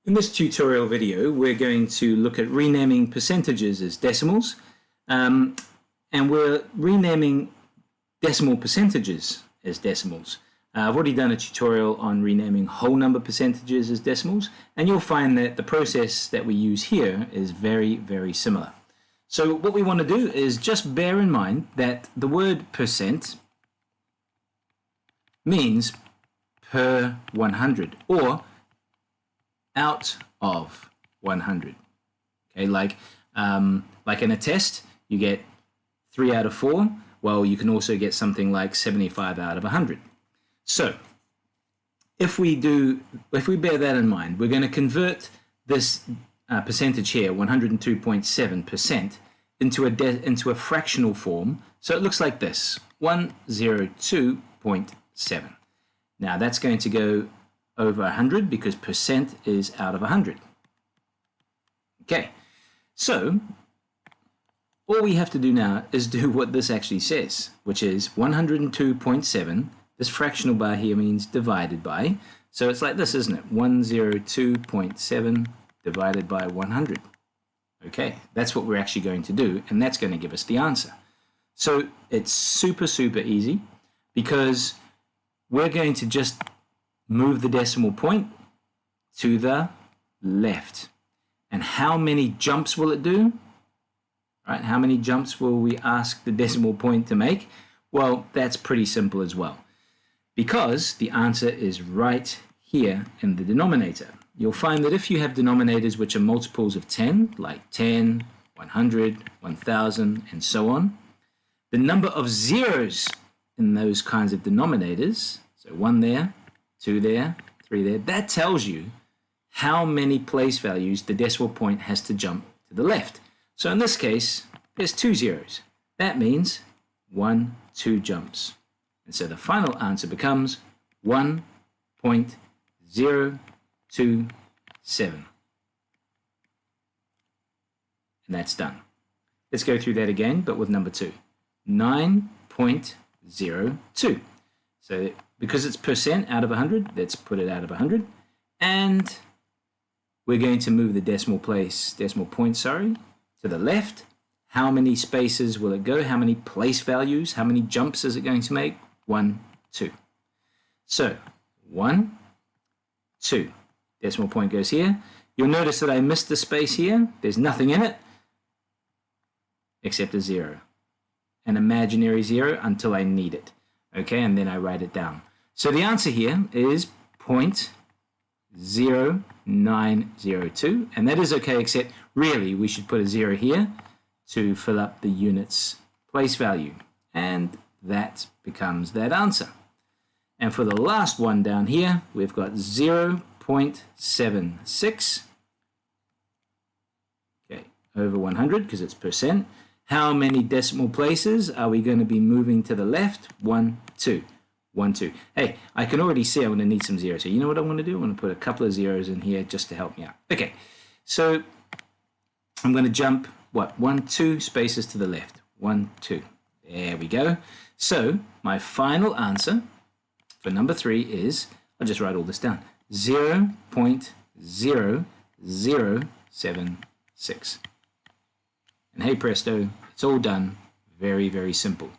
In this tutorial video, we're going to look at renaming percentages as decimals, and we're renaming decimal percentages as decimals. I've already done a tutorial on renaming whole number percentages as decimals, and you'll find that the process that we use here is very, very similar. So what we want to do is just bear in mind that the word percent means per 100 or out of 100. Okay, like in a test, you get 3 out of 4. Well, you can also get something like 75 out of 100. So, if we bear that in mind, we're going to convert this percentage here, 102.7%, into a fractional form. So it looks like this: 102.7. Now that's going to go over 100 because percent is out of 100. Okay, so all we have to do now is do what this actually says, which is 102.7. This fractional bar here means divided by. So it's like this, isn't it? 102.7 divided by 100. Okay, that's what we're actually going to do, and that's going to give us the answer. So it's super, super easy because we're going to just move the decimal point to the left. And how many jumps will it do? Right? How many jumps will we ask the decimal point to make? Well, that's pretty simple as well, because the answer is right here in the denominator. You'll find that if you have denominators which are multiples of 10, like 10, 100, 1000, and so on, the number of zeros in those kinds of denominators, so 1 there, 2 there, 3 there, that tells you how many place values the decimal point has to jump to the left. So in this case, there's 2 zeros. That means 2 jumps. And so the final answer becomes 1.027. And that's done. Let's go through that again, but with number 2. 9.02. So because it's percent out of 100, let's put it out of 100. And we're going to move the decimal point, to the left. How many spaces will it go? How many place values? How many jumps is it going to make? 1, 2. So 1, 2. Decimal point goes here. You'll notice that I missed the space here. There's nothing in it except a 0. An imaginary 0 until I need it. Okay, and then I write it down. So the answer here is 0.0902, and that is okay, except really we should put a 0 here to fill up the unit's place value, and that becomes that answer. And for the last one down here, we've got 0.76, okay, over 100 because it's percent. How many decimal places are we going to be moving to the left? 1, 2. 1, 2. Hey, I can already see I'm going to need some zeros. So you know what I'm going to do? I'm going to put a couple of zeros in here just to help me out. Okay, so I'm going to jump, 1, 2 spaces to the left. 1, 2. There we go. So my final answer for number 3 is, I'll just write all this down, 0.0076. And hey presto, it's all done. Very, very simple.